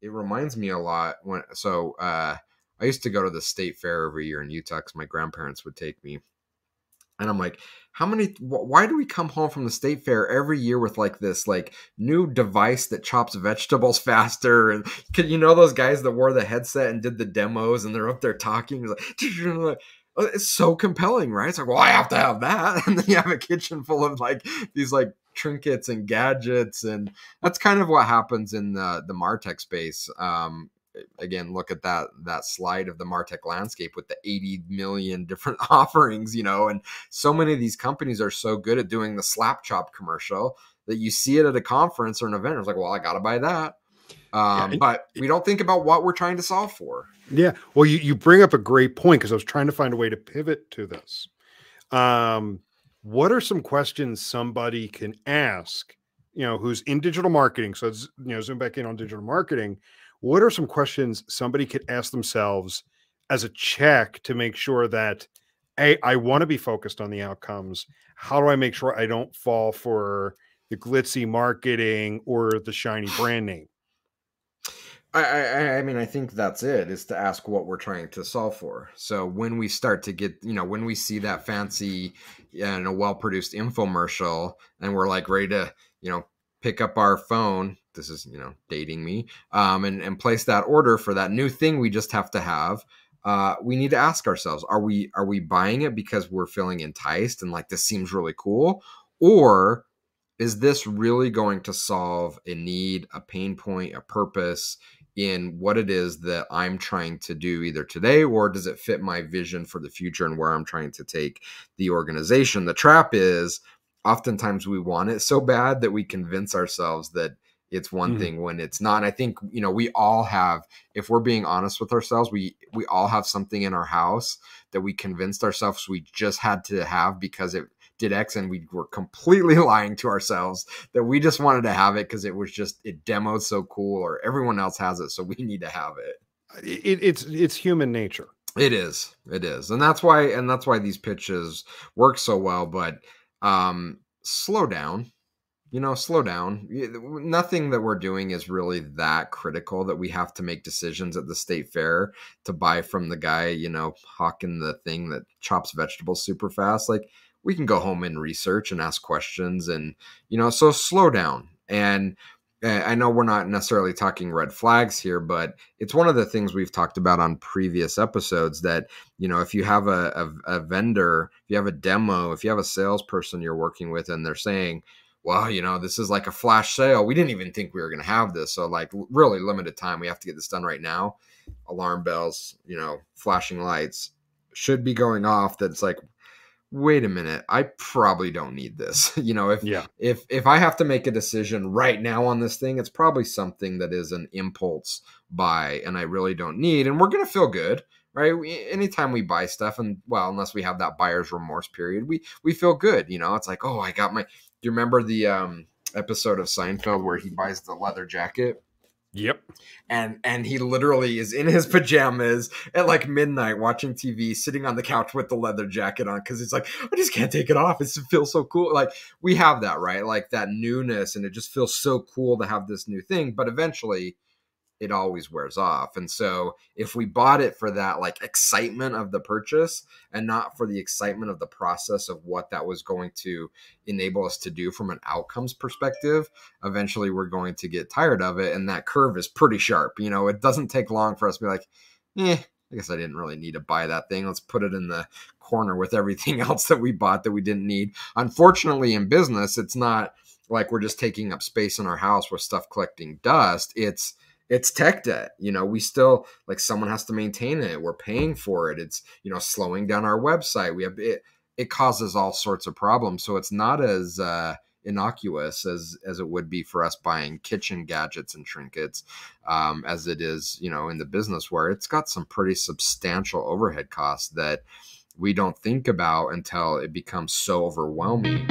it reminds me a lot I used to go to the state fair every year in Utah because my grandparents would take me. And I'm like, why do we come home from the state fair every year with like this like new device that chops vegetables faster? And those guys that wore the headset and did the demos and they're up there talking? It's like, it's so compelling, right? It's like, well, I have to have that. And then you have a kitchen full of like these like trinkets and gadgets. And that's kind of what happens in the MarTech space. Again, look at that slide of the MarTech landscape with the 80 million different offerings, and so many of these companies are so good at doing the slap chop commercial that you see it at a conference or an event. It's like, well, I got to buy that. But we don't think about what we're trying to solve for. Yeah. Well, you bring up a great point because I was trying to find a way to pivot to this. What are some questions somebody can ask, who's in digital marketing? So, zoom back in on digital marketing. What are some questions somebody could ask themselves as a check to make sure that, I want to be focused on the outcomes? How do I make sure I don't fall for the glitzy marketing or the shiny brand name? I mean, I think that's it, is to ask what we're trying to solve for. So when we start to get, when we see that fancy and a well-produced infomercial and we're like ready to, pick up our phone, this is, dating me, and place that order for that new thing we just have to have, we need to ask ourselves, are we buying it because we're feeling enticed and like, this seems really cool? Or is this really going to solve a need, a pain point, a purpose in what it is that I'm trying to do either today, or does it fit my vision for the future and where I'm trying to take the organization? The trap is oftentimes we want it so bad that we convince ourselves that it's one thing when it's not. And I think, we all have, if we're being honest with ourselves, we all have something in our house that we convinced ourselves we just had to have because it did X, and we were completely lying to ourselves that we just wanted to have it because it demoed so cool, or everyone else has it, so we need to have it. It's human nature. It is. And that's why these pitches work so well. But slow down. Slow down. Nothing that we're doing is really that critical that we have to make decisions at the state fair to buy from the guy, hawking the thing that chops vegetables super fast. Like, we can go home and research and ask questions and, so slow down. And I know we're not necessarily talking red flags here, but it's one of the things we've talked about on previous episodes that, if you have a vendor, if you have a demo, if you have a salesperson you're working with and they're saying, well, this is like a flash sale, we didn't even think we were going to have this. So like really limited time, we have to get this done right now. Alarm bells, flashing lights should be going off. That's like, wait a minute, I probably don't need this. If I have to make a decision right now on this thing, it's probably something that is an impulse buy and I really don't need. And we're going to feel good, right? Anytime we buy stuff, and well, unless we have that buyer's remorse period, we feel good. It's like, oh, I got do you remember the episode of Seinfeld where he buys the leather jacket? Yep. And he literally is in his pajamas at like midnight watching TV, sitting on the couch with the leather jacket on because it's like, I just can't take it off. It feels so cool. Like, we have that, right? Like that newness, and it just feels so cool to have this new thing. But eventually it always wears off. And so if we bought it for that like excitement of the purchase and not for the excitement of the process of what that was going to enable us to do from an outcomes perspective, eventually we're going to get tired of it. And that curve is pretty sharp. It doesn't take long for us to be like, I guess I didn't really need to buy that thing. Let's put it in the corner with everything else that we bought that we didn't need. Unfortunately, in business, it's not like we're just taking up space in our house with stuff collecting dust. It's tech debt. We still, like, someone has to maintain it. We're paying for it. It's, slowing down our website. We have it causes all sorts of problems. So it's not as innocuous as it would be for us buying kitchen gadgets and trinkets, as it is, in the business where it's got some pretty substantial overhead costs that we don't think about until it becomes so overwhelming.